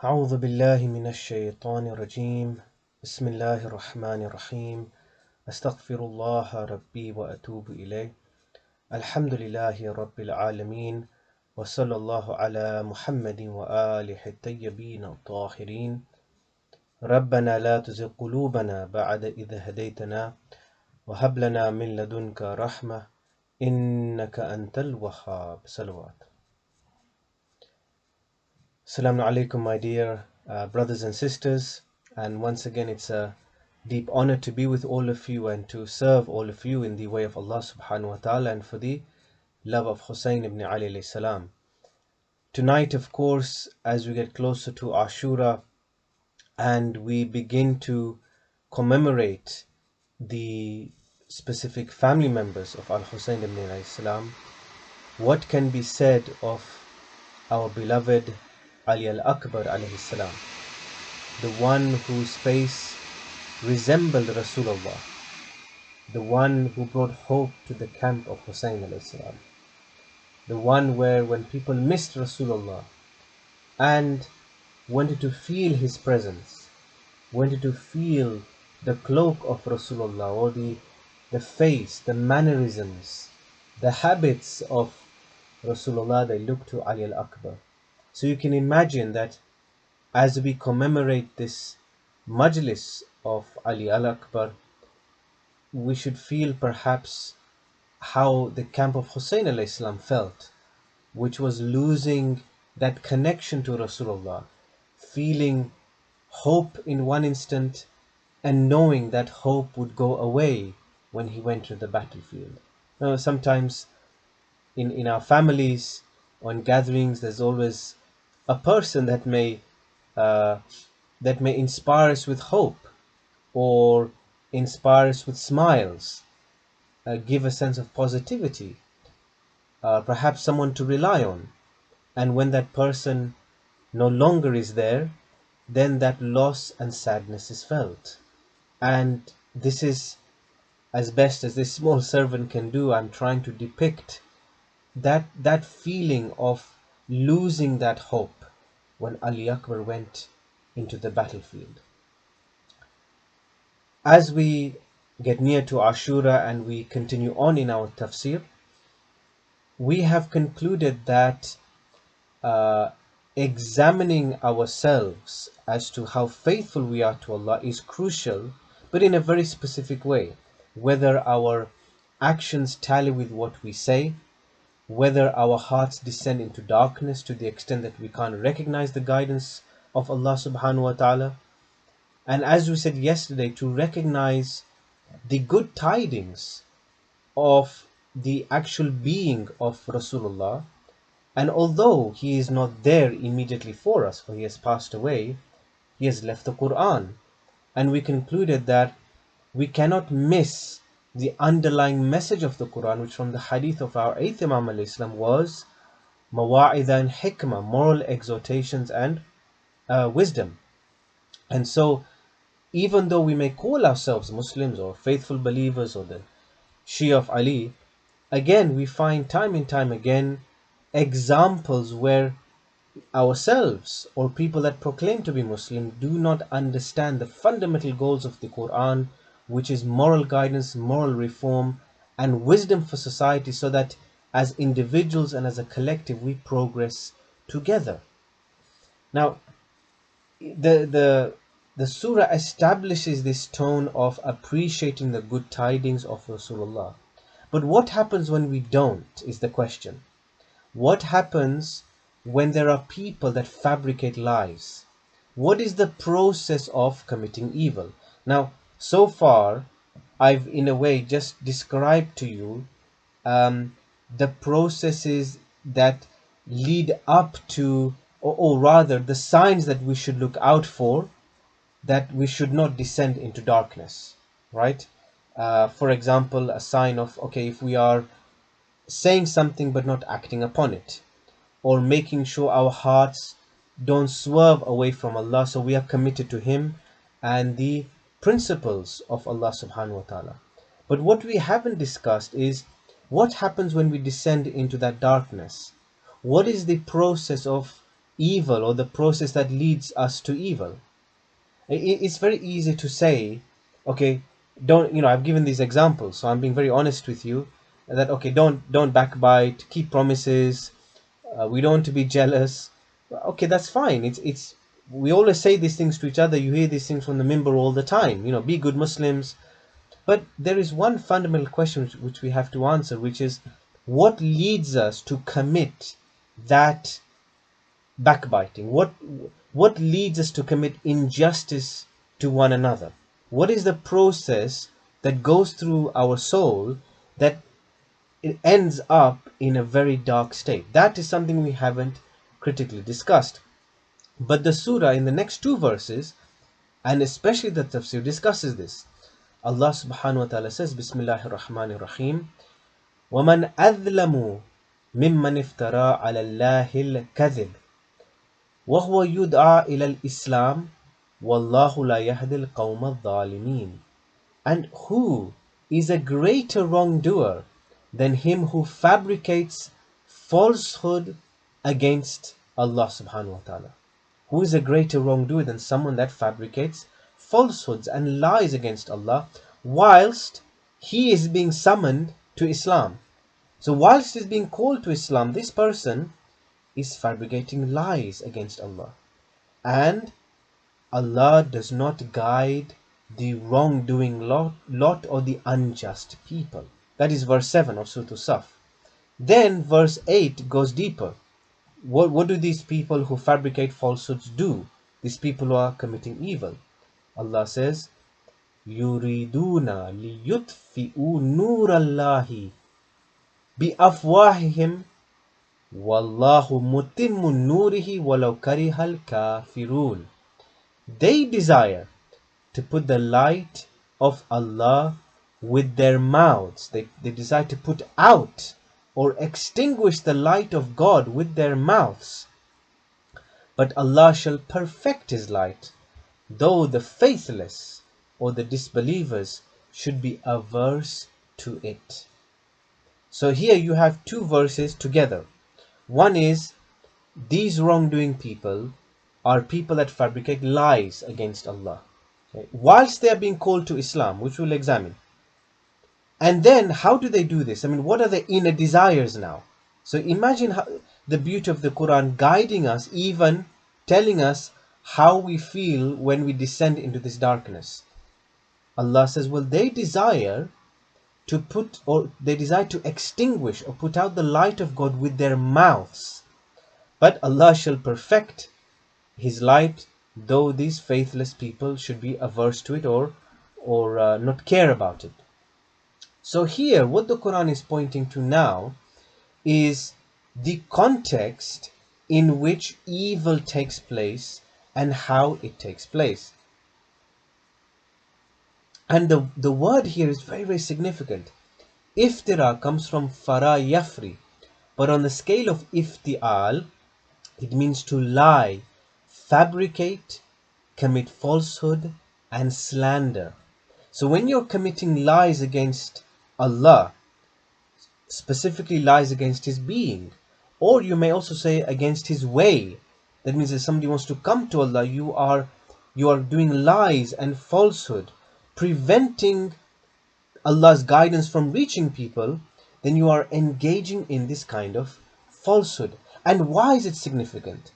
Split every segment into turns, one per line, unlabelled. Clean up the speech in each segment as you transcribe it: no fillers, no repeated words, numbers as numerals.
أعوذ بالله من الشيطان الرجيم بسم الله الرحمن الرحيم أستغفر الله ربي وأتوب إليه الحمد لله رب العالمين وصلى الله على محمد وآله الطيبين الطاهرين ربنا لا تزغ قلوبنا بعد إذ هديتنا وهب لنا من لدنك رحمة إنك أنت الوهاب صلوات. Assalamu alaikum, my dear brothers and sisters, and once again it's a deep honor to be with all of you and to serve all of you in the way of Allah subhanahu wa ta'ala and for the love of Husayn ibn Ali alayhi salam. Tonight, of course, as we get closer to Ashura and we begin to commemorate the specific family members of al-Husayn ibn Ali alayhi salam, what can be said of our beloved Ali al-Akbar alayhi salam, the one whose face resembled Rasulullah, the one who brought hope to the camp of Husayn alayhi salam, the one where when people missed Rasulullah and wanted to feel his presence, wanted to feel the cloak of Rasulullah or the face, the mannerisms, the habits of Rasulullah, they looked to Ali al-Akbar. So you can imagine that as we commemorate this majlis of Ali al-Akbar, we should feel perhaps how the camp of Husayn alayhi salam felt, which was losing that connection to Rasulullah, feeling hope in one instant and knowing that hope would go away when he went to the battlefield. Now, sometimes in our families or in gatherings, there's always a person uh, that may inspire us with hope or inspire us with smiles, give a sense of positivity, perhaps someone to rely on. And when that person no longer is there, then that loss and sadness is felt. And this is, as best as this small servant can do, I'm trying to depict that feeling of losing that hope when Ali Akbar went into the battlefield. As we get near to Ashura and we continue on in our tafsir, we have concluded that examining ourselves as to how faithful we are to Allah is crucial, but in a very specific way. Whether our actions tally with what we say, whether our hearts descend into darkness to the extent that we can't recognize the guidance of Allah subhanahu wa ta'ala. And as we said yesterday, to recognize the good tidings of the actual being of Rasulullah. And although he is not there immediately for us, for he has passed away, he has left the Qur'an. And we concluded that we cannot miss the underlying message of the Qur'an, which from the hadith of our 8th Imam al-Islam was mawa'idha and hikmah, moral exhortations and wisdom. And so, even though we may call ourselves Muslims or faithful believers or the Shia of Ali, again we find time and time again examples where ourselves or people that proclaim to be Muslim do not understand the fundamental goals of the Quran, which is moral guidance, moral reform, and wisdom for society, so that as individuals and as a collective we progress together. Now, the surah establishes this tone of appreciating the good tidings of Rasulullah. But what happens when we don't is the question. What happens when there are people that fabricate lies? What is the process of committing evil? Now, so far, I've in a way just described to you the processes that lead up to, or rather the signs that we should look out for, that we should not descend into darkness, right? For example, a sign of, okay, if we are saying something but not acting upon it, or making sure our hearts don't swerve away from Allah, so we are committed to Him and the principles of Allah subhanahu wa ta'ala. But what we haven't discussed is what happens when we descend into that darkness. What is the process of evil or the process that leads us to evil. It's very easy to say, okay, don't, I've given these examples, so I'm being very honest with you, that okay, don't backbite, keep promises, we don't want to be jealous. Okay, that's fine. It's we always say these things to each other. You hear these things from the minbar all the time. Be good Muslims. But there is one fundamental question which we have to answer, which is what leads us to commit that backbiting? What leads us to commit injustice to one another? What is the process that goes through our soul that it ends up in a very dark state? That is something we haven't critically discussed. But the surah in the next two verses, and especially the tafsir, discusses this. Allah subhanahu wa ta'ala says, Bismillahir Rahmanir Rahim, وَمَنْ أَذْلَمُ مِمَّنِ افْتَرَى عَلَى اللَّهِ الْكَذِبِ وَهُوَ يُدْعَى إِلَى الْإِسْلَامِ وَاللَّهُ لَا يَهْدِي الْقَوْمَ الظَّالِمِينَ. And who is a greater wrongdoer than him who fabricates falsehood against Allah subhanahu wa ta'ala? Who is a greater wrongdoer than someone that fabricates falsehoods and lies against Allah whilst he is being summoned to Islam? So whilst he's being called to Islam, this person is fabricating lies against Allah. And Allah does not guide the wrongdoing lot or the unjust people. That is verse 7 of Surah al-Saf. Then verse 8 goes deeper. What do these people who fabricate falsehoods do? These people who are committing evil. Allah says, يُرِيدُونَ لِيُطْفِئُوا نُورَ اللَّهِ بِأَفْوَاهِهِمْ وَاللَّهُ مُتِمُّ نُورِهِ وَلَوْ كَرِهَ الْكَافِرُونَ. They desire to put the light of Allah with their mouths. They desire to put out or extinguish the light of God with their mouths. But Allah shall perfect His light, though the faithless or the disbelievers should be averse to it. So here you have two verses together. One is, these wrongdoing people are people that fabricate lies against Allah, okay, whilst they are being called to Islam, which we'll examine. And then how do they do this? I mean, what are their inner desires now? So imagine how, the beauty of the Quran guiding us, even telling us how we feel when we descend into this darkness. Allah says, well, they desire to extinguish or put out the light of God with their mouths. But Allah shall perfect His light, though these faithless people should be averse to it or not care about it. So here, what the Quran is pointing to now is the context in which evil takes place and how it takes place. And the word here is very, very significant. Iftira comes from fara yafri, but on the scale of iftial, it means to lie, fabricate, commit falsehood, and slander. So when you're committing lies against Allah, specifically lies against His being, or you may also say against His way, that means if somebody wants to come to Allah, you are doing lies and falsehood, preventing Allah's guidance from reaching people, then you are engaging in this kind of falsehood. And why is it significant?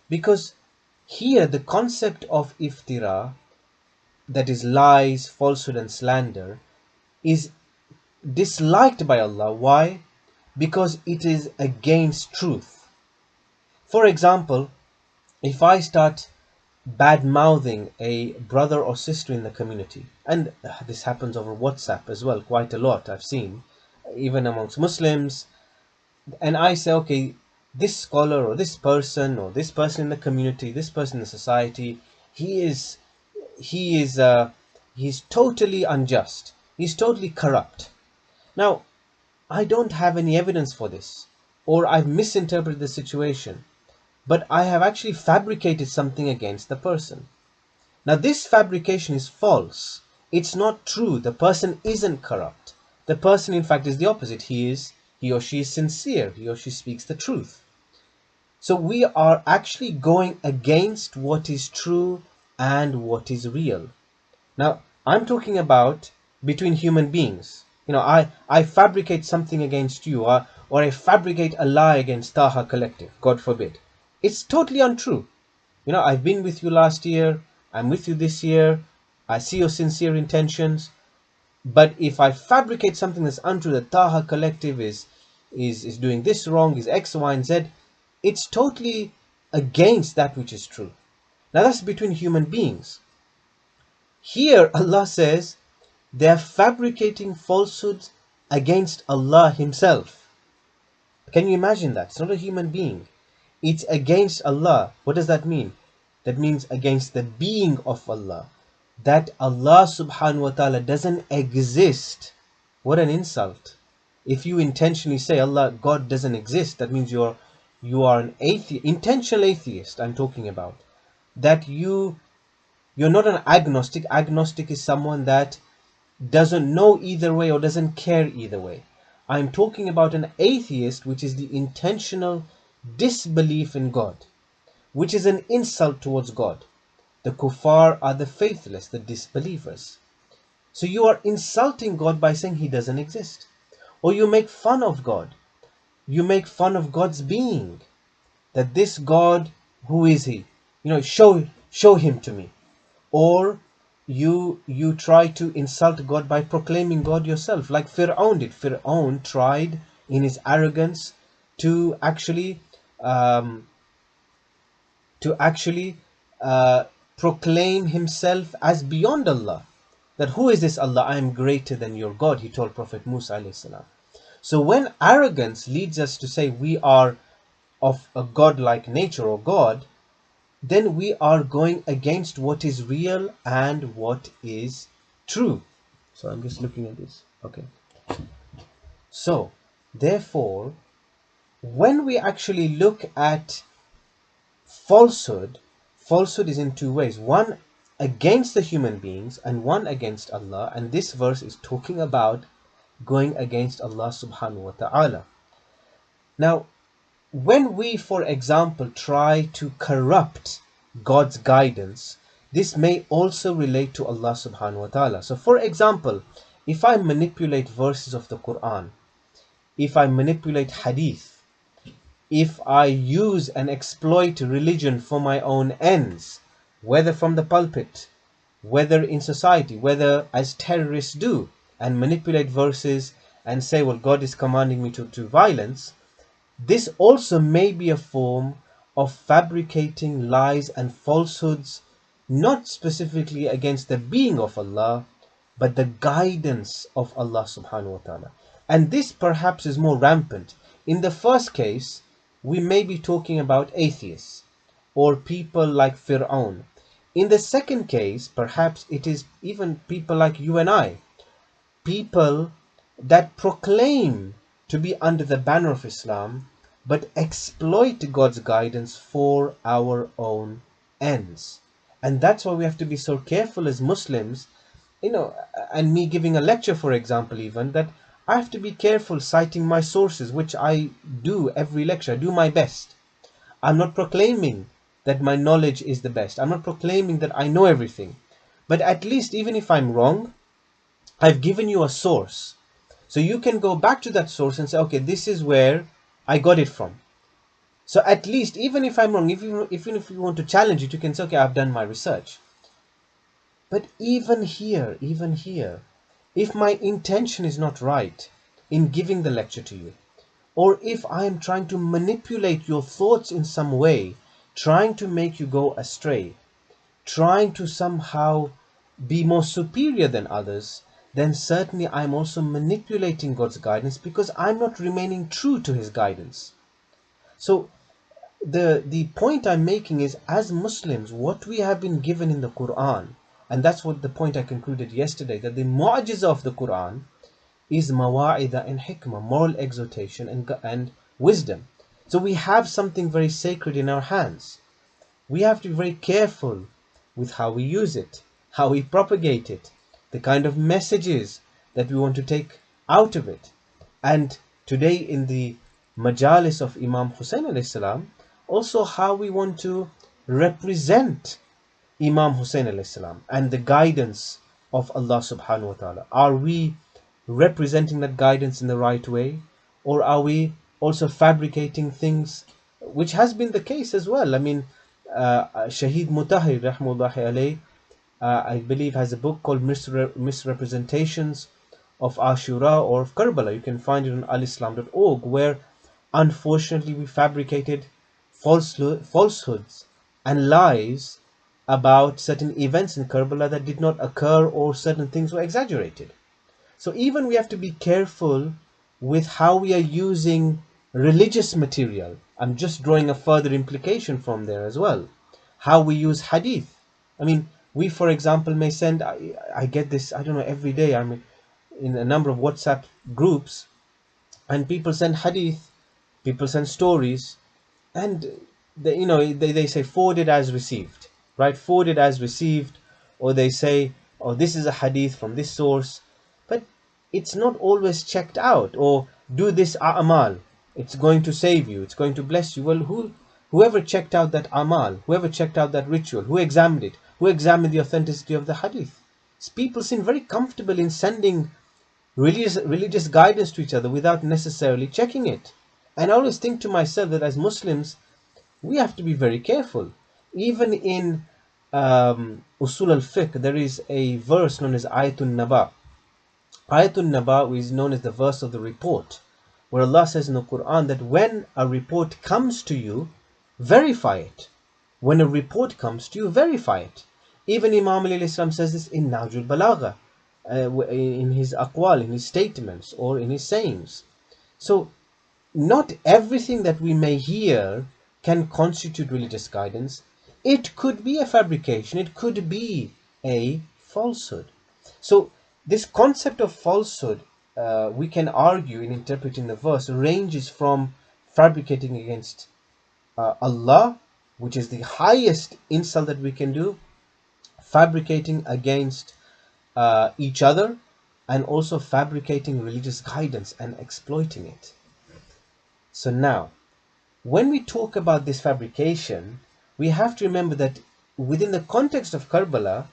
Because here the concept of iftira, that is lies, falsehood and slander, is disliked by Allah. Why? Because it is against truth. For example, if I start bad-mouthing a brother or sister in the community, and this happens over WhatsApp as well quite a lot, I've seen, even amongst Muslims, and I say, okay, this scholar or this person in the community, this person in the society, he's totally unjust, he's totally corrupt. Now, I don't have any evidence for this, or I've misinterpreted the situation, but I have actually fabricated something against the person. Now, this fabrication is false. It's not true. The person isn't corrupt. The person, in fact, is the opposite. He or she is sincere. He or she speaks the truth. So we are actually going against what is true and what is real. Now, I'm talking about between human beings. I fabricate something against you, or I fabricate a lie against Taha Collective, God forbid. It's totally untrue. I've been with you last year, I'm with you this year, I see your sincere intentions. But if I fabricate something that's untrue, that Taha Collective is doing this wrong, is X, Y, and Z, it's totally against that which is true. Now that's between human beings. Here Allah says they're fabricating falsehoods against Allah Himself. Can you imagine that? It's not a human being. It's against Allah. What does that mean? That means against the being of Allah. That Allah subhanahu wa ta'ala doesn't exist. What an insult. If you intentionally say God doesn't exist, that means you are an atheist, intentional atheist I'm talking about. That you're not an agnostic. Agnostic is someone that doesn't know either way or doesn't care either way. I'm talking about an atheist, which is the intentional disbelief in God, which is an insult towards God. The kuffar are the faithless, the disbelievers. So you are insulting God by saying He doesn't exist. Or you make fun of God. You make fun of God's being. That this God, who is He? Show Him to me. Or you try to insult God by proclaiming God yourself, like Fir'aun did. Fir'aun tried in his arrogance to actually um, uh, proclaim himself as beyond Allah. That who is this Allah? I am greater than your God, he told Prophet Musa alayhi salam. So when arrogance leads us to say we are of a godlike nature or God, then we are going against what is real and what is true. So I'm just looking at this. Okay. So, therefore, when we actually look at falsehood, falsehood is in two ways. One against the human beings and one against Allah. And this verse is talking about going against Allah subhanahu wa ta'ala. Now, when we, for example, try to corrupt God's guidance, this may also relate to Allah subhanahu wa ta'ala. So for example, if I manipulate verses of the Quran, if I manipulate hadith, if I use and exploit religion for my own ends, whether from the pulpit, whether in society, whether as terrorists do, and manipulate verses and say, well, God is commanding me to violence, this also may be a form of fabricating lies and falsehoods, not specifically against the being of Allah, but the guidance of Allah subhanahu wa ta'ala. And this perhaps is more rampant. In the first case, we may be talking about atheists or people like Fir'aun. In the second case, perhaps it is even people like you and I, people that proclaim to be under the banner of Islam, but exploit God's guidance for our own ends. And that's why we have to be so careful as Muslims, and me giving a lecture, for example, even, that I have to be careful citing my sources, which I do every lecture. I do my best. I'm not proclaiming that my knowledge is the best. I'm not proclaiming that I know everything. But at least, even if I'm wrong, I've given you a source. So you can go back to that source and say, okay, this is where I got it from. So at least, even if I'm wrong, even if you want to challenge it, you can say, okay, I've done my research. But even here, if my intention is not right in giving the lecture to you, or if I am trying to manipulate your thoughts in some way, trying to make you go astray, trying to somehow be more superior than others, then certainly I'm also manipulating God's guidance because I'm not remaining true to His guidance. So the point I'm making is, as Muslims, what we have been given in the Quran, and that's what the point I concluded yesterday, that the mu'jiza of the Quran is mawa'ida and hikmah, moral exhortation and wisdom. So we have something very sacred in our hands. We have to be very careful with how we use it, how we propagate it, the kind of messages that we want to take out of it. And today in the majalis of Imam Husayn alayhi salam, also how we want to represent Imam Hussein alayhi salam and the guidance of Allah subhanahu wa ta'ala. Are we representing that guidance in the right way, or are we also fabricating things, which has been the case as well? I mean, Shaheed Mutahhir rahmullahi alayh, I believe, has a book called Misrepresentations of Ashura or of Karbala. You can find it on alislam.org, where unfortunately we fabricated falsehoods and lies about certain events in Karbala that did not occur, or certain things were exaggerated. So even we have to be careful with how we are using religious material. I'm just drawing a further implication from there as well. How we use hadith. I mean, we, for example, may send, I get this, I don't know, every day. I'm in a number of WhatsApp groups, and people send hadith, people send stories, and they say forwarded as received, right? Forwarded as received, or they say, oh, this is a hadith from this source, but it's not always checked out. Or do this a'mal, it's going to save you, it's going to bless you. Well, whoever checked out that amal, whoever checked out that ritual, who examined it, who examined the authenticity of the hadith? People seem very comfortable in sending religious guidance to each other without necessarily checking it. And I always think to myself that as Muslims, we have to be very careful. Even in Usul al-Fiqh, there is a verse known as Ayatun Naba. Ayatun Naba is known as the verse of the report, where Allah says in the Quran that when a report comes to you, verify it. When a report comes to you, verify it. Even Imam alayhi salam says this in Nahjul Balagha, in his aqwal, in his statements, or in his sayings. So not everything that we may hear can constitute religious guidance. It could be a fabrication, it could be a falsehood. So this concept of falsehood, we can argue in interpreting the verse, ranges from fabricating against Allah, which is the highest insult that we can do, fabricating against each other, and also fabricating religious guidance and exploiting it. So now, when we talk about this fabrication, we have to remember that within the context of Karbala,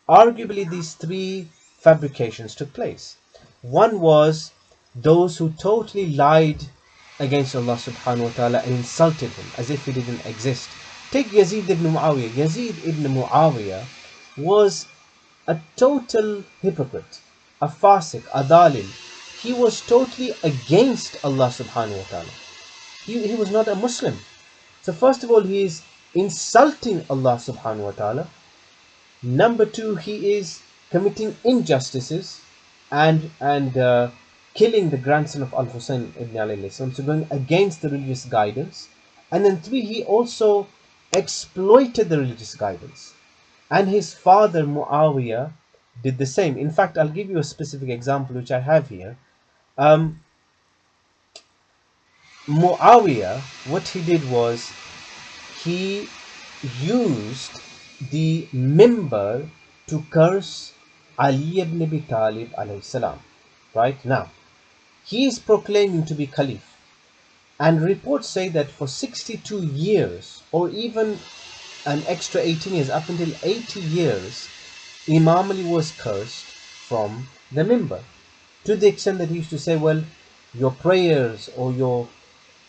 arguably these three fabrications took place. One was those who totally lied against Allah subhanahu wa ta'ala and insulted him as if he didn't exist. Take Yazid ibn Muawiyah. Yazid ibn Muawiyah was a total hypocrite, a fasiq, a dalil. He was totally against Allah subhanahu wa ta'ala. He was not a Muslim. So first of all, he is insulting Allah subhanahu wa ta'ala. Number two, he is committing injustices and killing the grandson of al-Husayn ibn Ali, so going against the religious guidance. And then three, he also exploited the religious guidance. And his father Muawiyah did the same. In fact, I'll give you a specific example which I have here. Muawiyah, what he did was he used the mimbar to curse Ali ibn Abi Talib alayhi salam. Right now, he is proclaiming to be Caliph, and reports say that for 62 years, or even an extra 18 years, up until 80 years, Imam Ali was cursed from the mimbar, to the extent that he used to say, well, your prayers or your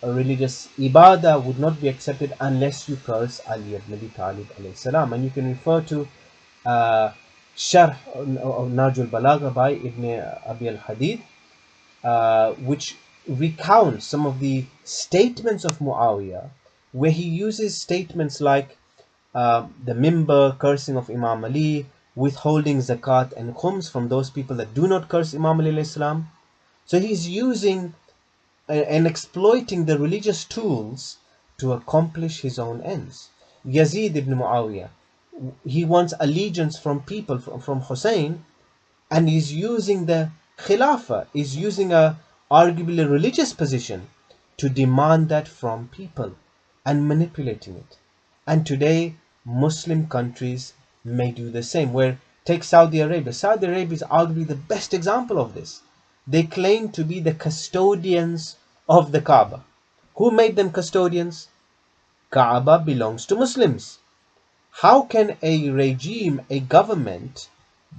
religious ibadah would not be accepted unless you curse Ali ibn Abi Talib alayhi salam. And you can refer to Sharh of Nahjul Balagha by Ibn Abi al-Hadid, which recounts some of the statements of Muawiyah, where he uses statements like the mimbar, cursing of Imam Ali, withholding zakat and khums from those people that do not curse Imam Ali alayhi salam. So he's using and exploiting the religious tools to accomplish his own ends. Yazid ibn Muawiyah, he wants allegiance from people, from Hussein, and he's using the Khilafah, is using a arguably religious position to demand that from people and manipulating it. And today, Muslim countries may do the same. Where, take Saudi Arabia. Saudi Arabia is arguably the best example of this. They claim to be the custodians of the Kaaba. Who made them custodians? Kaaba belongs to Muslims. How can a regime, a government,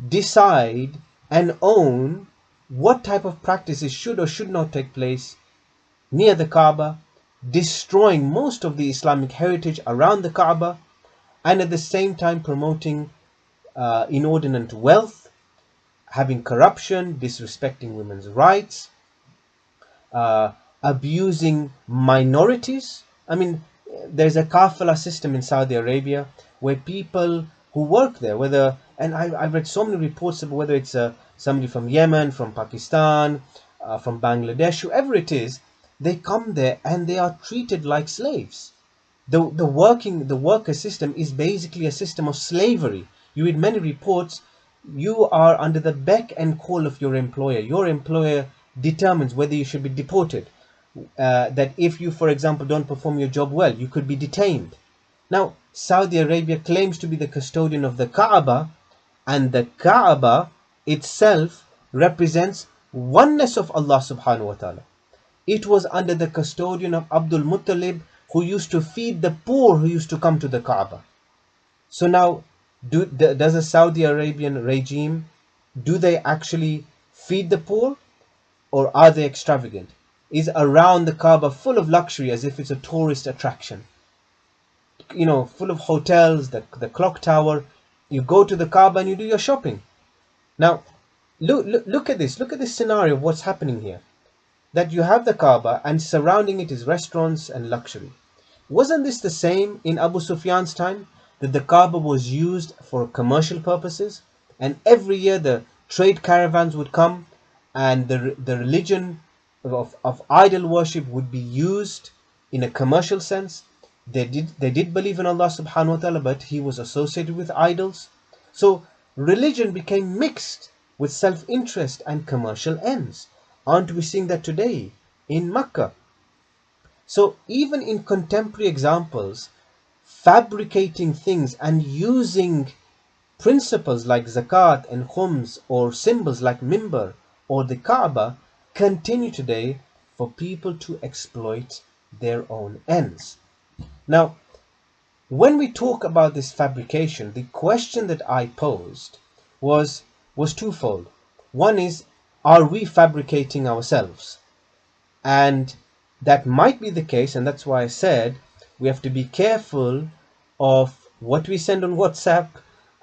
decide and own what type of practices should or should not take place near the Kaaba, destroying most of the Islamic heritage around the Kaaba, and at the same time promoting inordinate wealth, having corruption, disrespecting women's rights, uh, abusing minorities? I mean, there's a kafala system in Saudi Arabia where people who work there, whether, and I've read so many reports about whether it's somebody from Yemen, from Pakistan, from Bangladesh, whoever it is, they come there and they are treated like slaves. The worker system is basically a system of slavery. You read many reports, you are under the beck and call of your employer. Your employer determines whether you should be deported. That if you, for example, don't perform your job well, you could be detained. Now, Saudi Arabia claims to be the custodian of the Kaaba, and the Kaaba itself represents oneness of Allah subhanahu wa ta'ala. It was under the custodian of Abdul Muttalib, who used to feed the poor who used to come to the Kaaba. So now, does a Saudi Arabian regime, do they actually feed the poor, or are they extravagant? Is around the Kaaba full of luxury as if it's a tourist attraction? You know, full of hotels, the clock tower. You go to the Kaaba and you do your shopping. Now, look at this. Look at this scenario of what's happening here. That you have the Kaaba and surrounding it is restaurants and luxury. Wasn't this the same in Abu Sufyan's time? That the Kaaba was used for commercial purposes, and every year the trade caravans would come, and the religion of idol worship would be used in a commercial sense. They did believe in Allah subhanahu wa ta'ala, but he was associated with idols. So religion became mixed with self-interest and commercial ends. Aren't we seeing that today in Mecca? So even in contemporary examples, fabricating things and using principles like zakat and khums, or symbols like mimbar or the Kaaba, continue today for people to exploit their own ends. Now, when we talk about this fabrication, the question that I posed was twofold. One is, are we fabricating ourselves? And that might be the case, and that's why I said we have to be careful of what we send on WhatsApp,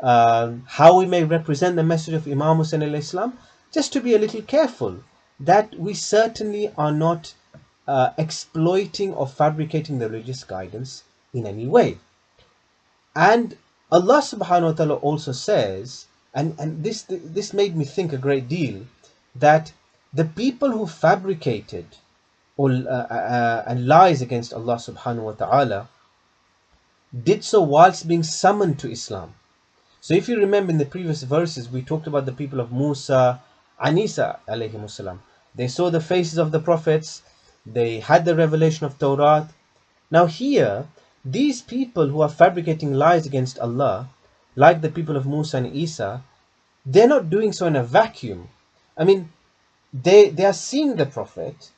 how we may represent the message of Imam Hussain al-Islam, just to be a little careful that we certainly are not exploiting or fabricating the religious guidance in any way. And Allah subhanahu wa ta'ala also says, and this made me think a great deal, that the people who fabricated and lies against Allah subhanahu wa ta'ala did so whilst being summoned to Islam. So if you remember in the previous verses, we talked about the people of Musa and Isa alayhimus salam. They saw the faces of the prophets, they had the revelation of Torah. Now here, these people who are fabricating lies against Allah, like the people of Musa and Isa, they're not doing so in a vacuum. I mean, they are seeing the prophet,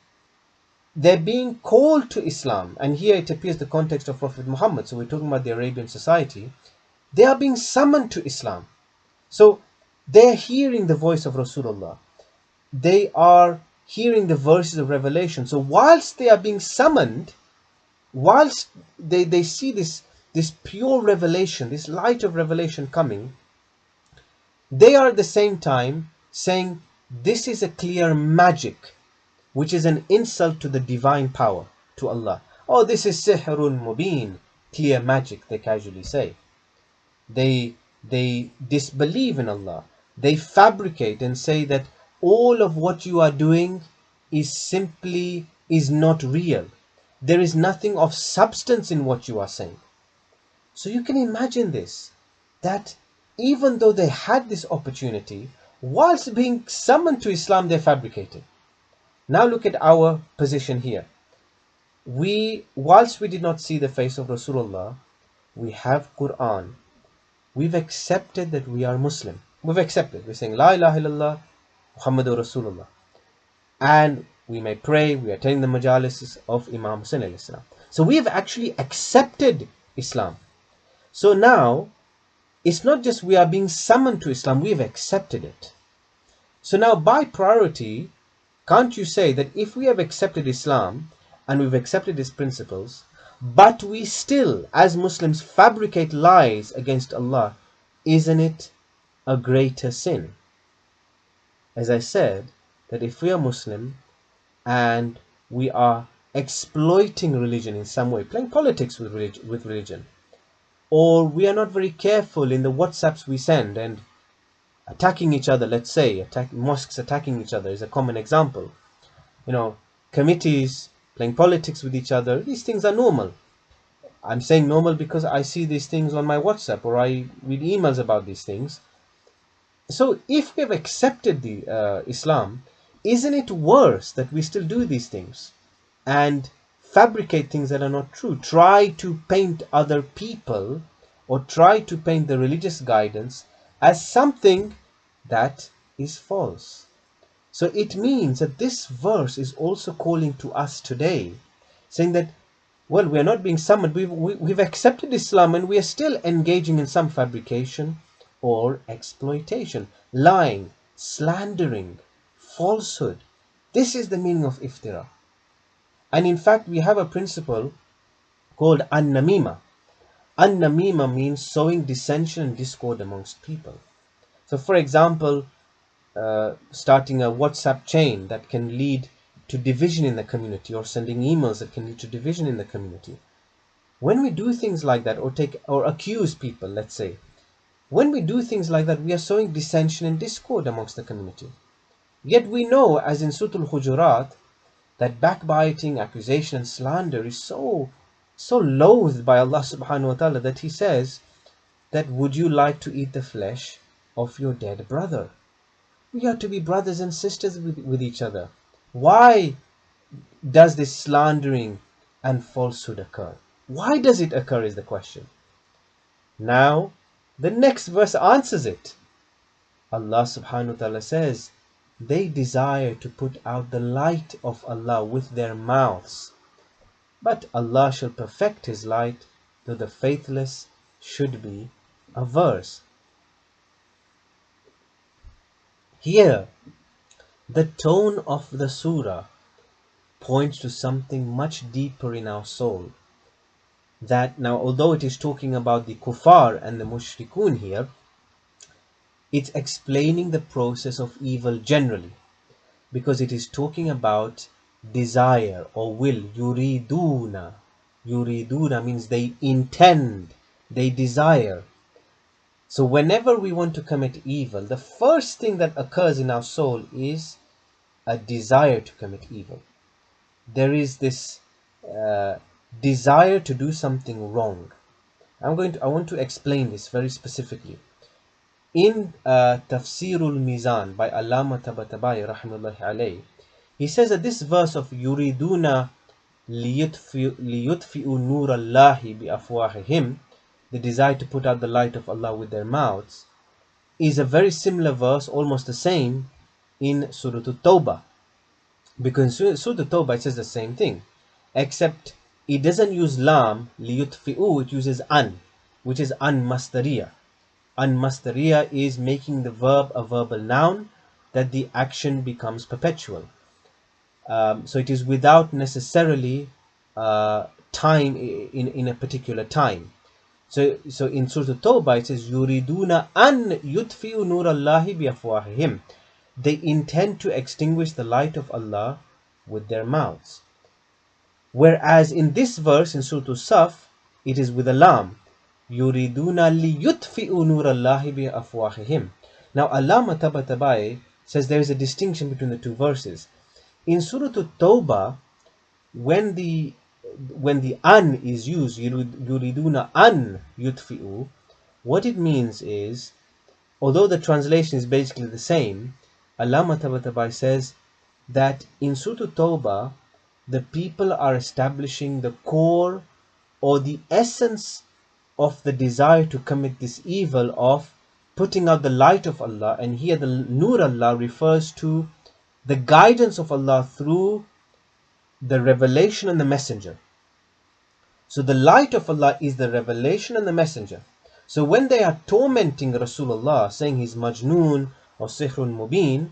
they're being called to Islam, and here it appears the context of Prophet Muhammad, so we're talking about the Arabian society. They are being summoned to Islam. So they're hearing the voice of Rasulullah. They are hearing the verses of revelation. So whilst they are being summoned, whilst they see this pure revelation, this light of revelation coming, they are at the same time saying, this is a clear magic, which is an insult to the divine power, to Allah. Oh, this is sihrun mubin, clear magic, they casually say. They disbelieve in Allah. They fabricate and say that all of what you are doing is not real. There is nothing of substance in what you are saying. So you can imagine this, that even though they had this opportunity, whilst being summoned to Islam, they fabricated. Now look at our position here. Whilst we did not see the face of Rasulullah, we have Qur'an. We've accepted that we are Muslim. We've accepted. We're saying La ilaha illallah Muhammadur Rasulullah. And we may pray, we attend the majalis of Imam Hussain al-Islam. So we have actually accepted Islam. So now it's not just we are being summoned to Islam, we have accepted it. So now by priority, can't you say that if we have accepted Islam and we've accepted its principles, but we still, as Muslims, fabricate lies against Allah, isn't it a greater sin? As I said, that if we are Muslim and we are exploiting religion in some way, playing politics with religion, or we are not very careful in the WhatsApps we send and attacking each other, let's say, mosques attacking each other is a common example. Committees playing politics with each other, these things are normal. I'm saying normal because I see these things on my WhatsApp or I read emails about these things. So if we have accepted the Islam, isn't it worse that we still do these things and fabricate things that are not true, try to paint other people or try to paint the religious guidance as something that is false? So it means that this verse is also calling to us today, saying that, well, we are not being summoned, we've accepted Islam and we are still engaging in some fabrication or exploitation, lying, slandering, falsehood. This is the meaning of iftira. And in fact, we have a principle called an-namima. An-namima means sowing dissension and discord amongst people. So for example, starting a WhatsApp chain that can lead to division in the community, or sending emails that can lead to division in the community. When we do things like that, or accuse people, let's say, when we do things like that, we are sowing dissension and discord amongst the community. Yet we know, as in Surah al-Hujurat, that backbiting, accusation, and slander is so loathed by Allah subhanahu wa ta'ala that He says that, would you like to eat the flesh of your dead brother? We are to be brothers and sisters with each other. Why does this slandering and falsehood occur? Why does it occur is the question. Now, the next verse answers it. Allah subhanahu wa ta'ala says, they desire to put out the light of Allah with their mouths, but Allah shall perfect His light, though the faithless should be averse. Here, the tone of the surah points to something much deeper in our soul. That now, although it is talking about the kuffar and the mushrikun here, it's explaining the process of evil generally, because it is talking about desire or will. Yuriduna. Yuriduna means they intend, they desire. So whenever we want to commit evil, the first thing that occurs in our soul is a desire to commit evil. There is this desire to do something wrong. I want to explain this very specifically. In Tafsir al-Mizan by Allama Tabatabai rahmatullahi alayhi, he says that this verse of yuriduna liyutfi'u nur Allahi bi afwahihim, the desire to put out the light of Allah with their mouths, is a very similar verse, almost the same, in Surah At-Tawbah. Because in Surah At-Tawbah it says the same thing, except it doesn't use lam liyutfi'u, it uses an, which is an-masdariya. An-masdariya is making the verb a verbal noun, that the action becomes perpetual. So it is without necessarily time in a particular time. So in Surah At-Tawbah it says yuriduna an yutfi'u nur Allahi bi afwahihim. They intend to extinguish the light of Allah with their mouths. Whereas in this verse in Surah al-Saf, it is with a lam. Yuriduna liyutfi'u nur Allahi bi afwahihim. Now Allama Tabatabai says there is a distinction between the two verses. In Surah At-Tawbah, when the an is used, yuriduna an yutfi'u, what it means is, although the translation is basically the same, Allama Tabatabai says that in Surah At-Tawbah, the people are establishing the core or the essence of the desire to commit this evil of putting out the light of Allah. And here the Nur Allah refers to the guidance of Allah through the revelation and the messenger. So the light of Allah is the revelation and the messenger. So when they are tormenting Rasulullah, saying he's Majnoon or Sihrun Mubin,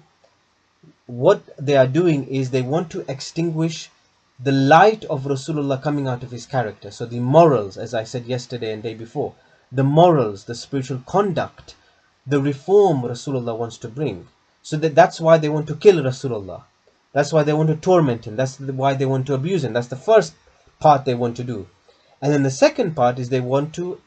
what they are doing is they want to extinguish the light of Rasulullah coming out of his character. So the morals, as I said yesterday and day before, the morals, the spiritual conduct, the reform Rasulullah wants to bring. So that's why they want to kill Rasulullah. That's why they want to torment him. That's why they want to abuse him. That's the first part they want to do. And then the second part is they want to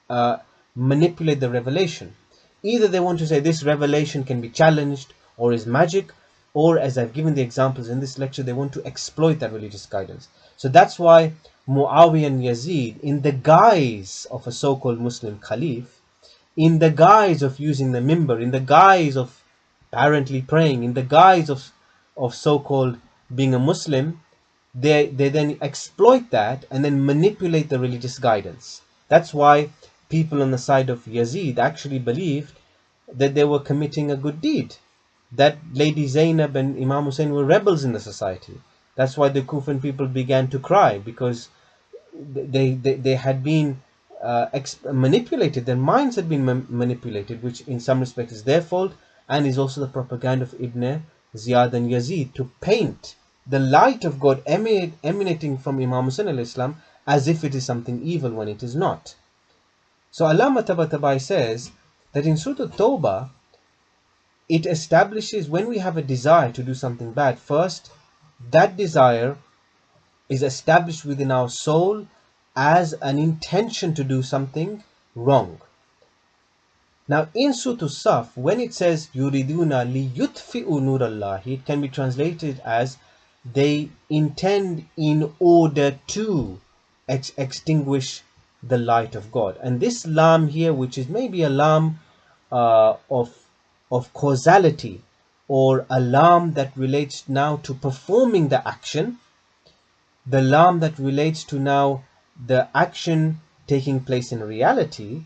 uh, manipulate the revelation. Either they want to say this revelation can be challenged or is magic, or as I've given the examples in this lecture, they want to exploit that religious guidance. So that's why Muawiyah and Yazid, in the guise of a so-called Muslim Khalif, in the guise of using the mimbar, in the guise of apparently praying, in the guise of so-called being a Muslim, they then exploit that and then manipulate the religious guidance. That's why people on the side of Yazid actually believed that they were committing a good deed, that Lady Zainab and Imam Hussein were rebels in the society. That's why the Kufan people began to cry, because they had been manipulated. Their minds had been manipulated, which in some respects is their fault, and is also the propaganda of Ibn Ziyad and Yazid to paint the light of God emanating from Imam Hussein al-Islam as if it is something evil when it is not. So Allama Tabatabai says that in Surah Tawbah, it establishes when we have a desire to do something bad, first, that desire is established within our soul as an intention to do something wrong. Now in Surah al-Saf, when it says yuriduna liyutfi'u nur Allah, it can be translated as they intend in order to extinguish the light of God. And this lam here, which is maybe a lam of causality, or a lam that relates now to performing the action, the lam that relates to now the action taking place in reality,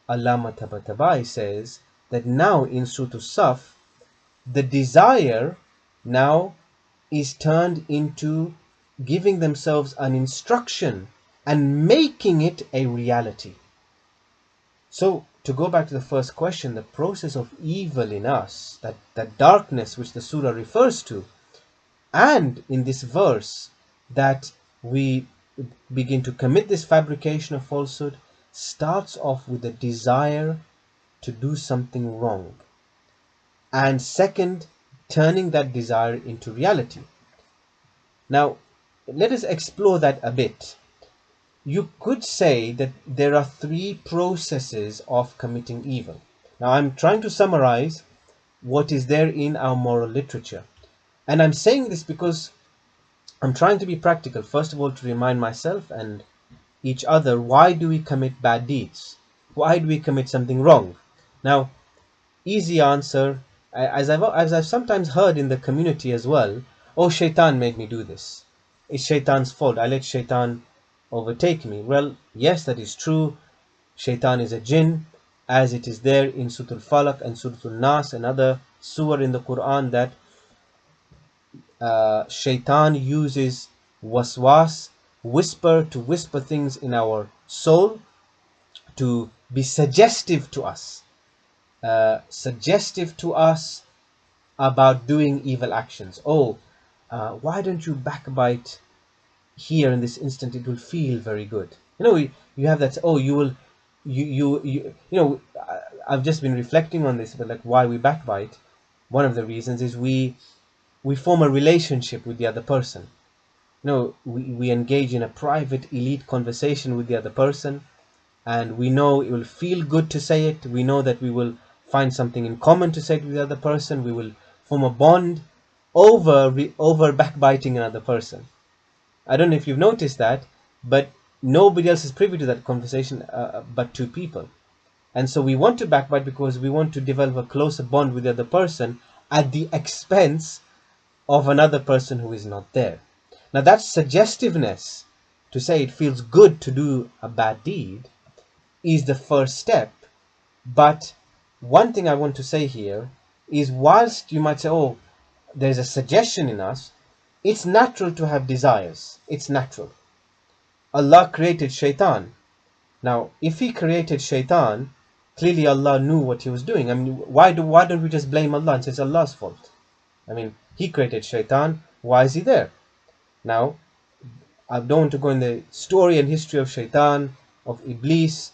Allama Tabatabai says that now in Surah Saf, the desire now is turned into giving themselves an instruction and making it a reality. So to go back to the first question, the process of evil in us, that darkness which the surah refers to, and in this verse that we begin to commit this fabrication of falsehood, starts off with a desire to do something wrong, and second, turning that desire into reality. Now let us explore that a bit. You could say that there are three processes of committing evil. Now I'm trying to summarize what is there in our moral literature, and I'm saying this because I'm trying to be practical, first of all, to remind myself and each other, why do we commit bad deeds? Why do we commit something wrong? Now, easy answer, as I've sometimes heard in the community as well, oh, shaitan made me do this. It's shaitan's fault. I let shaitan overtake me. Well, yes, that is true. Shaitan is a jinn, as it is there in Surah Al-Falaq and Surah Al-Nas and other surah in the Quran, that shaitan uses waswas, to whisper things in our soul, to be suggestive to us, about doing evil actions. Oh, why don't you backbite here in this instant? It will feel very good. You have that. Oh, you will, you know. I've just been reflecting on this, but like why we backbite. One of the reasons is we form a relationship with the other person. We engage in a private elite conversation with the other person, and we know it will feel good to say it. We know that we will find something in common to say to the other person. We will form a bond over backbiting another person. I don't know if you've noticed that, but nobody else is privy to that conversation but two people. And so we want to backbite because we want to develop a closer bond with the other person at the expense of another person who is not there. Now that suggestiveness, to say it feels good to do a bad deed, is the first step. But one thing I want to say here is, whilst you might say, oh, there's a suggestion in us, it's natural to have desires. It's natural. Allah created shaitan. Now, if he created shaitan, clearly Allah knew what he was doing. I mean, why don't we just blame Allah and say it's Allah's fault? I mean, he created shaitan. Why is he there? Now, I don't want to go in the story and history of shaitan, of Iblis,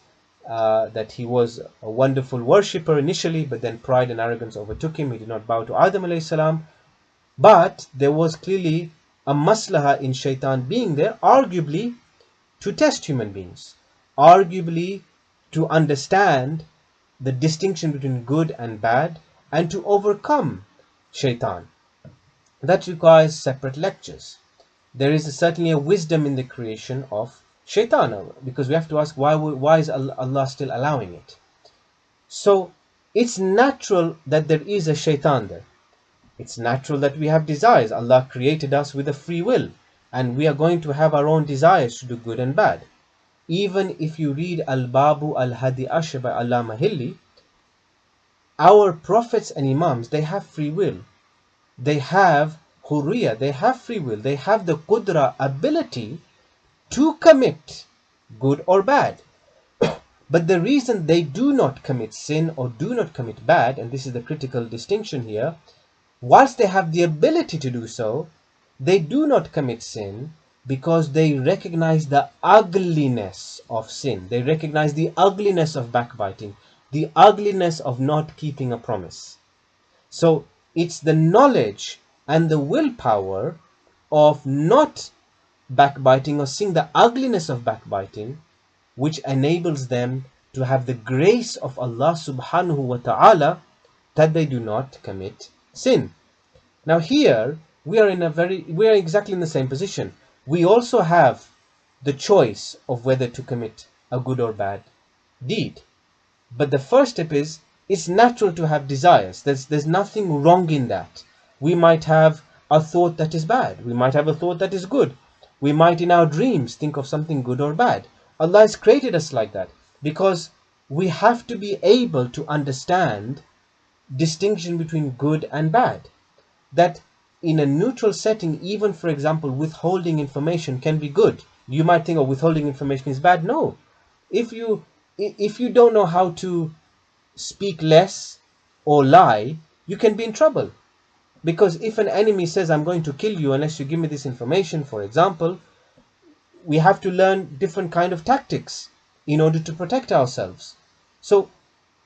that he was a wonderful worshipper initially, but then pride and arrogance overtook him. He did not bow to Adam alayhi salam. But there was clearly a maslaha in shaitan being there, arguably to test human beings, arguably to understand the distinction between good and bad, and to overcome shaitan. That requires separate lectures. There is certainly a wisdom in the creation of shaitan, because we have to ask why is Allah still allowing it? So it's natural that there is a shaitan there. It's natural that we have desires. Allah created us with a free will, and we are going to have our own desires to do good and bad. Even if you read Al-Babu Al-Hadi Ash by Allama Hilli, our prophets and imams, they have free will. They have hurriya, they have free will. They have the qudra, ability to commit good or bad. But the reason they do not commit sin or do not commit bad, and this is the critical distinction here, whilst they have the ability to do so, they do not commit sin because they recognize the ugliness of sin. They recognize the ugliness of backbiting, the ugliness of not keeping a promise. So it's the knowledge and the willpower of not backbiting or seeing the ugliness of backbiting which enables them to have the grace of Allah subhanahu wa ta'ala that they do not commit sin. Now here we are exactly in the same position. We also have the choice of whether to commit a good or bad deed. But the first step is, it's natural to have desires. There's nothing wrong in that. We might have a thought that is bad. We might have a thought that is good. We might in our dreams think of something good or bad. Allah has created us like that because we have to be able to understand distinction between good and bad. That in a neutral setting, even for example, withholding information can be good. You might think, oh, withholding information is bad. No. If you don't know how to speak less or lie, you can be in trouble. Because if an enemy says, I'm going to kill you unless you give me this information, for example, we have to learn different kind of tactics in order to protect ourselves. So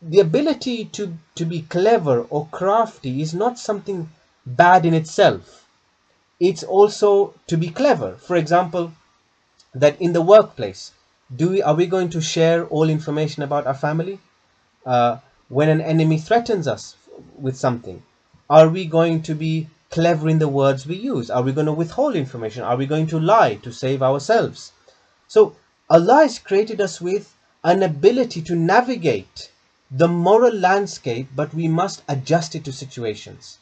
the ability to be clever or crafty is not something bad in itself. It's also to be clever. For example, that in the workplace, are we going to share all information about our family? When an enemy threatens us with something, are we going to be clever in the words we use? Are we going to withhold information? Are we going to lie to save ourselves? So Allah has created us with an ability to navigate the moral landscape, but we must adjust it to situations.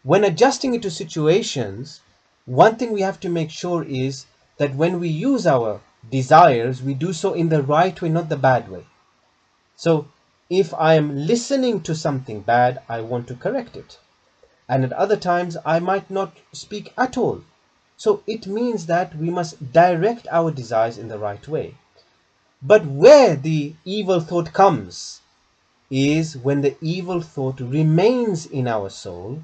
When adjusting it to situations, one thing we have to make sure is that when we use our desires, we do so in the right way, not the bad way. So if I am listening to something bad, I want to correct it. And at other times, I might not speak at all. So it means that we must direct our desires in the right way. But where the evil thought comes is when the evil thought remains in our soul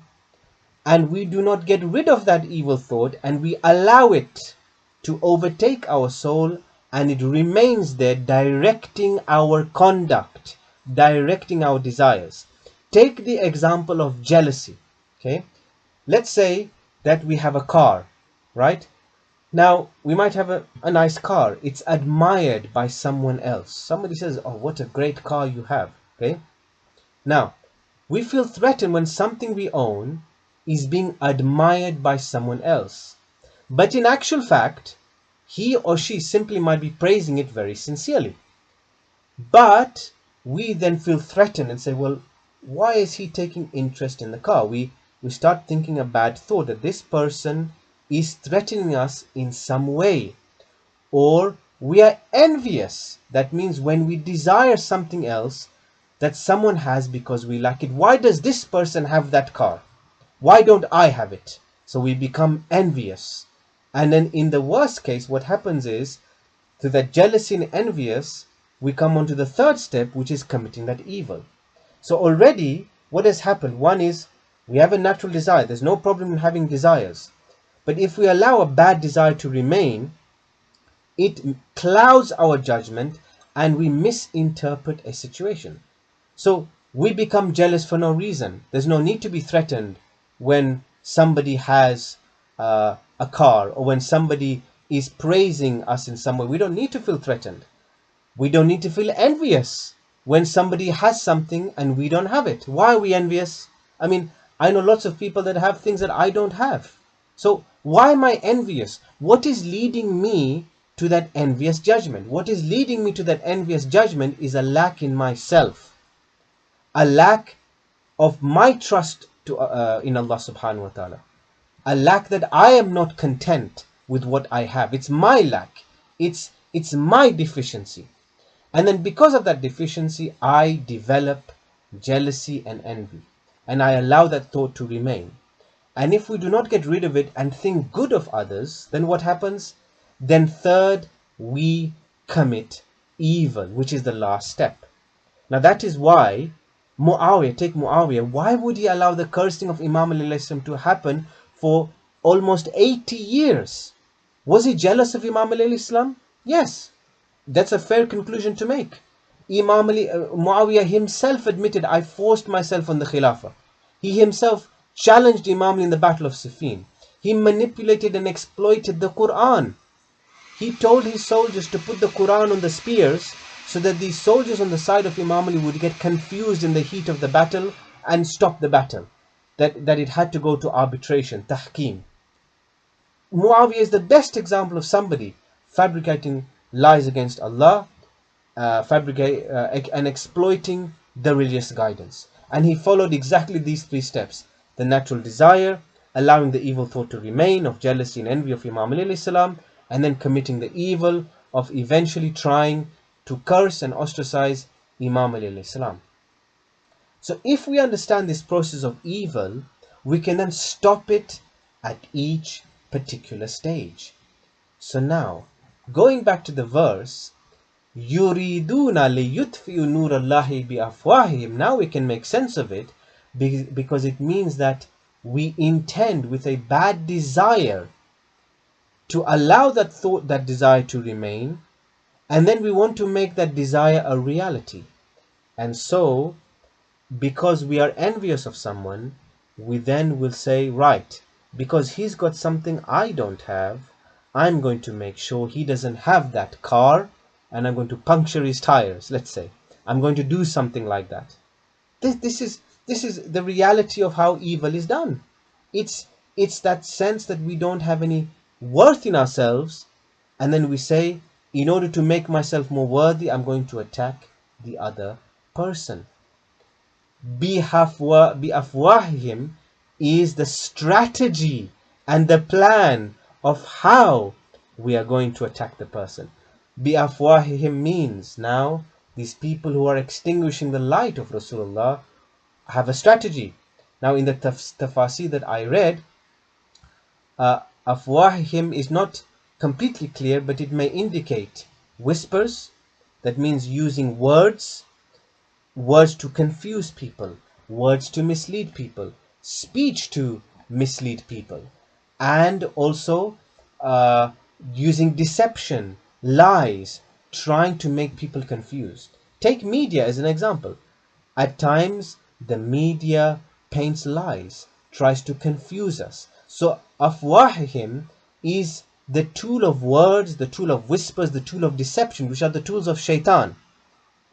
and we do not get rid of that evil thought and we allow it to overtake our soul and it remains there directing our conduct, directing our desires. Take the example of jealousy. Okay, let's say that we have a car, right? Now we might have a nice car. It's admired by someone else. Somebody says, oh, what a great car you have. Okay, now we feel threatened when something we own is being admired by someone else. But in actual fact, he or she simply might be praising it very sincerely. But we then feel threatened and say, well, why is he taking interest in the car? We start thinking a bad thought that this person is threatening us in some way. Or we are envious. That means when we desire something else that someone has because we lack it. Why does this person have that car? Why don't I have it? So we become envious. And then in the worst case, what happens is through that jealousy and envious, we come on to the third step, which is committing that evil. So already what has happened, one is we have a natural desire. There's no problem in having desires. But if we allow a bad desire to remain, it clouds our judgment and we misinterpret a situation. So we become jealous for no reason. There's no need to be threatened when somebody has a car, or when somebody is praising us in some way. We don't need to feel threatened. We don't need to feel envious when somebody has something and we don't have it. Why are we envious? I mean, I know lots of people that have things that I don't have. So why am I envious? What is leading me to that envious judgment? What is leading me to that envious judgment is a lack in myself, a lack of my trust in Allah subhanahu wa ta'ala, a lack that I am not content with what I have. It's my lack. It's my deficiency. And then because of that deficiency, I develop jealousy and envy. And I allow that thought to remain. And if we do not get rid of it and think good of others, then what happens? Then third, we commit evil, which is the last step. Now that is why Muawiyah, take Muawiyah, why would he allow the cursing of Imam to happen for almost 80 years? Was he jealous of Imam al-Islam? Yes. That's a fair conclusion to make. Muawiyah himself admitted, I forced myself on the Khilafah. He himself challenged Imam Ali in the Battle of Siffin. He manipulated and exploited the Qur'an. He told his soldiers to put the Qur'an on the spears so that these soldiers on the side of Imam Ali would get confused in the heat of the battle and stop the battle. That it had to go to arbitration, tahkim. Muawiyah is the best example of somebody fabricating lies against Allah, and exploiting the religious guidance. And he followed exactly these three steps: the natural desire, allowing the evil thought to remain of jealousy and envy of Imam alayhi salam, and then committing the evil of eventually trying to curse and ostracize Imam alayhi salam. So if we understand this process of evil, we can then stop it at each particular stage. So now, going back to the verse, yuriduna liyutfi'u nur Allahi bi afwahihim. Now we can make sense of it, because it means that we intend with a bad desire to allow that thought, that desire to remain, and then we want to make that desire a reality. And so, because we are envious of someone, we then will say, right, because he's got something I don't have, I'm going to make sure he doesn't have that car, and I'm going to puncture his tires, let's say. I'm going to do something like that. This is the reality of how evil is done. It's that sense that we don't have any worth in ourselves, and then we say, in order to make myself more worthy, I'm going to attack the other person. Bi'afwahihim is the strategy and the plan of how we are going to attack the person. Bi'afwahihim means now these people who are extinguishing the light of Rasulullah have a strategy. Now in the tafsir that I read, afwahihim is not completely clear, but it may indicate whispers. That means using words to confuse people, words to mislead people, speech to mislead people, and also using deception, lies, trying to make people confused. Take media as an example. At times, the media paints lies, tries to confuse us. So, afwahihim is the tool of words, the tool of whispers, the tool of deception, which are the tools of shaitan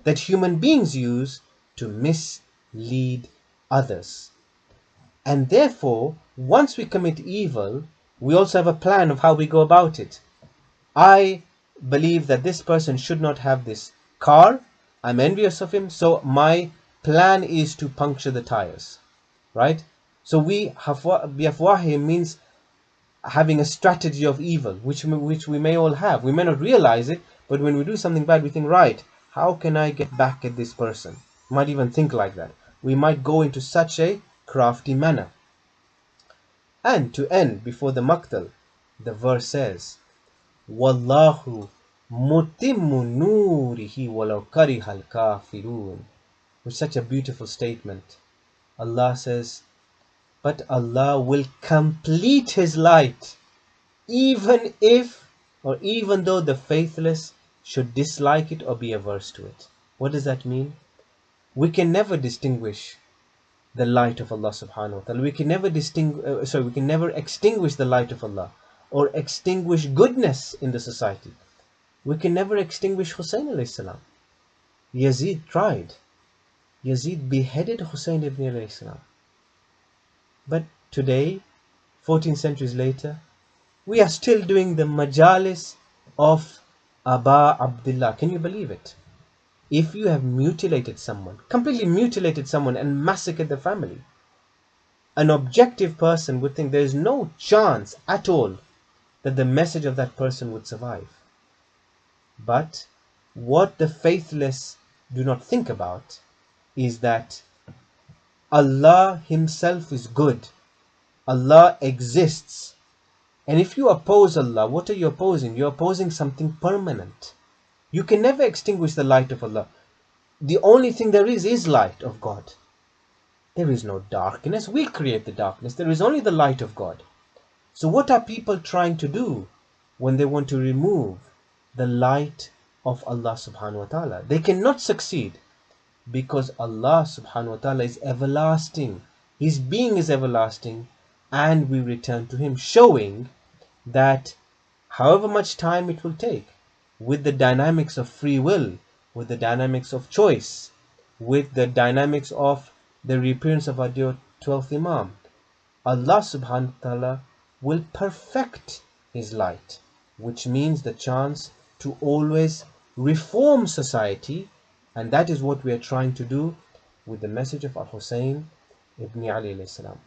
that human beings use to mislead others. And therefore, once we commit evil, we also have a plan of how we go about it. I believe that this person should not have this car. I'm envious of him, so my plan is to puncture the tires. Right? So biafwahim means having a strategy of evil, which we may all have. We may not realize it, but when we do something bad, we think, right, how can I get back at this person? Might even think like that. We might go into such a crafty manner. And to end before the maqtal, the verse says, Wallahu مُتِمُّ نُورِهِ وَلَوْ كَرِهَ الْكَافِرُونَ. Which is such a beautiful statement. Allah says, but Allah will complete His light, even if, or even though the faithless should dislike it or be averse to it. What does that mean? We can never distinguish the light of Allah subhanahu wa ta'ala. We can never we can never extinguish the light of Allah or extinguish goodness in the society. We can never extinguish Husayn alayhi salam. Yazid tried. Yazid beheaded Husayn ibn alayhi salam. But today, 14 centuries later, we are still doing the majalis of Aba Abdullah. Can you believe it? If you have mutilated someone, completely mutilated someone and massacred the family, an objective person would think there is no chance at all that the message of that person would survive. But what the faithless do not think about is that Allah Himself is good. Allah exists. And if you oppose Allah, what are you opposing? You're opposing something permanent. You can never extinguish the light of Allah. The only thing there is light of God. There is no darkness. We create the darkness. There is only the light of God. So what are people trying to do when they want to remove the light of Allah subhanahu wa ta'ala? They cannot succeed because Allah subhanahu wa ta'ala is everlasting. His being is everlasting and we return to Him, showing that however much time it will take, with the dynamics of free will, with the dynamics of choice, with the dynamics of the reappearance of our dear 12th Imam, Allah subhanahu wa ta'ala will perfect His light, which means the chance to always reform society, and that is what we are trying to do with the message of al-Husayn ibn Ali alayhi salam.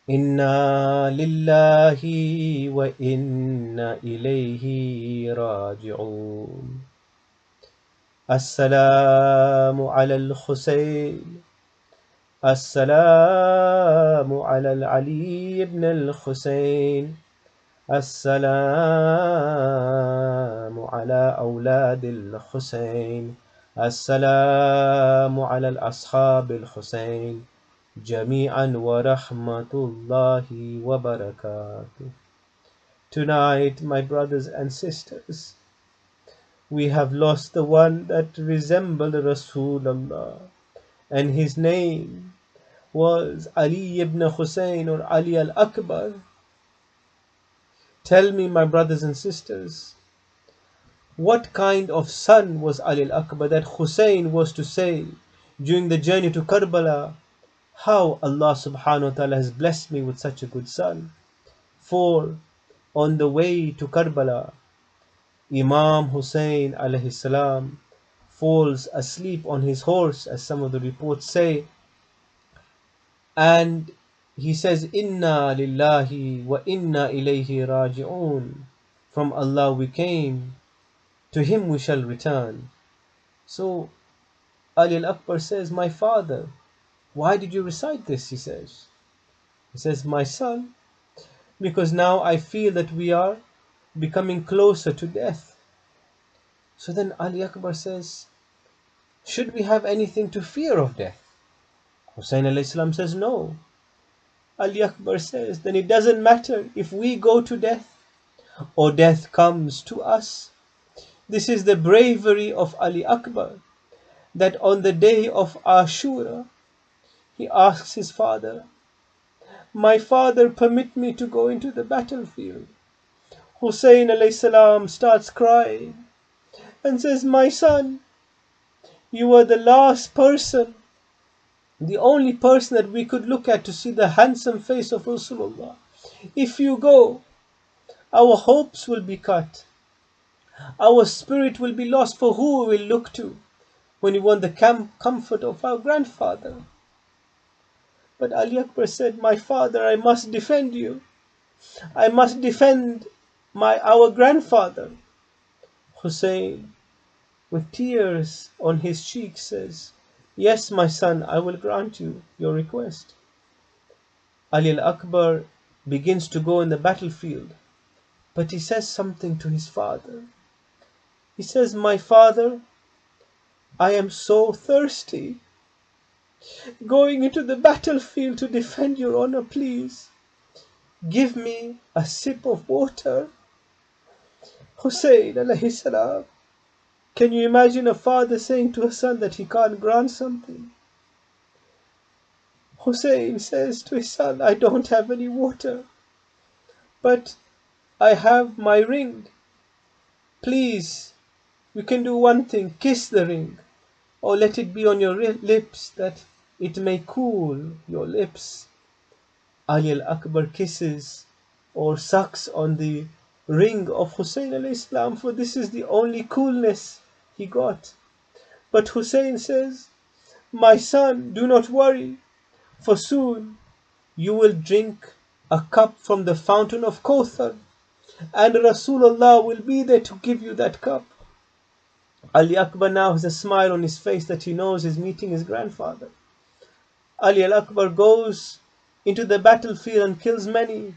Inna lillahi wa inna ilayhi raji'un. Assalamu ala al-Husayn. Assalamu ala al-Ali ibn al-Husayn. Assalamu ala awlad al-Husayn. Assalamu ala al-ashab al-Husayn. Jami'an wa rahmatullahi wa barakatuh. Tonight, my brothers and sisters, we have lost the one that resembled Rasulullah, and his name was Ali ibn Husayn or Ali al-Akbar. Tell me, my brothers and sisters, what kind of son was Ali al-Akbar that Husayn was to say during the journey to Karbala, how Allah subhanahu wa ta'ala has blessed me with such a good son. For on the way to Karbala, Imam Hussein alayhi salam falls asleep on his horse, as some of the reports say, and he says, Inna lillahi wa inna ilayhi raji'un. From Allah we came, to Him we shall return. So Ali al-Akbar says, my father, why did you recite this? He says, my son, because now I feel that we are becoming closer to death. So then Ali Akbar says, should we have anything to fear of death? Hussein alayhi salam says, no. Ali Akbar says, then it doesn't matter if we go to death or death comes to us. This is the bravery of Ali Akbar, that on the day of Ashura, he asks his father, my father, permit me to go into the battlefield. Hussein alayhi salam starts crying and says, my son, you are the last person, the only person that we could look at to see the handsome face of Rasulullah. If you go, our hopes will be cut. Our spirit will be lost, for who we will look to when we want the comfort of our grandfather. But Ali Akbar said, my father, I must defend you. I must defend our grandfather. Hussein, with tears on his cheeks, says, yes, my son, I will grant you your request. Ali al-Akbar begins to go in the battlefield, But he says something to his father. He says, "My father, I am so thirsty. Going into the battlefield to defend your honor, please. Give me a sip of water." Hussein alayhi salam. Can you imagine a father saying to a son that he can't grant something? Hussein says to his son, "I don't have any water, but I have my ring. Please, you can do one thing, kiss the ring, or let it be on your lips that it may cool your lips." Ali al-Akbar kisses or sucks on the ring of Hussein alayhi salam, for this is the only coolness he got. But Hussein says, "My son, do not worry, for soon you will drink a cup from the fountain of Kauthar, and Rasulullah will be there to give you that cup." Ali Akbar now has a smile on his face that he knows is meeting his grandfather. Ali al-Akbar goes into the battlefield and kills many,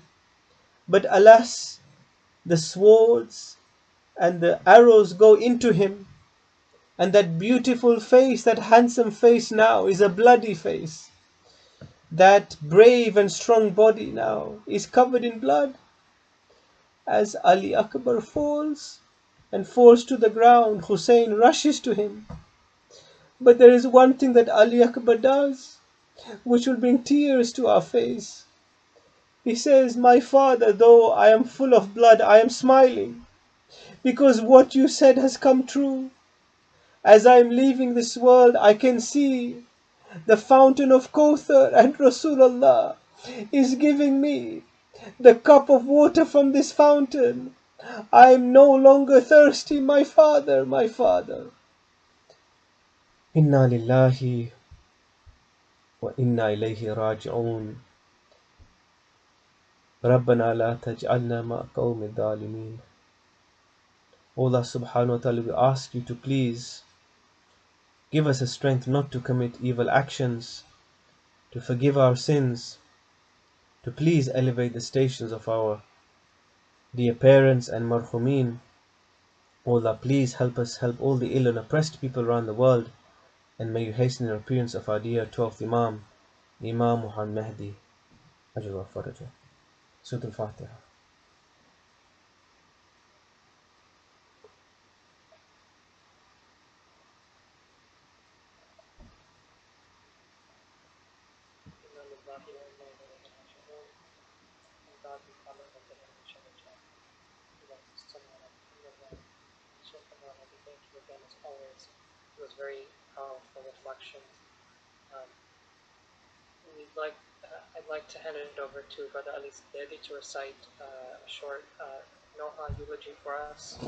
but alas, the swords and the arrows go into him, and that beautiful face, that handsome face now is a bloody face. That brave and strong body now is covered in blood. As Ali Akbar falls and falls to the ground, Hussein rushes to him. But there is one thing that Ali Akbar does which will bring tears to our face. He says, "My father, though I am full of blood, I am smiling, because what you said has come true. As I am leaving this world, I can see the fountain of Kauthar, and Rasulullah is giving me the cup of water from this fountain. I am no longer thirsty, my father, my father." Inna lillahi wa inna ilayhi raji'un. Rabbana la taj'alna ma qawmi dhalimin. Allah subhanahu wa ta'ala, we ask you to please give us a strength not to commit evil actions, to forgive our sins, to please elevate the stations of our dear parents and marhumin. Allah, please help us help all the ill and oppressed people around the world, and may you hasten the appearance of our dear 12th Imam, Imam Al-Mahdi. Ajr wa faraja. Surah Al-Fatiha.
Again, as always, it was very powerful reflection. Um, I'd like to hand it over to Brother Ali Dedi to recite a short Noha eulogy for us.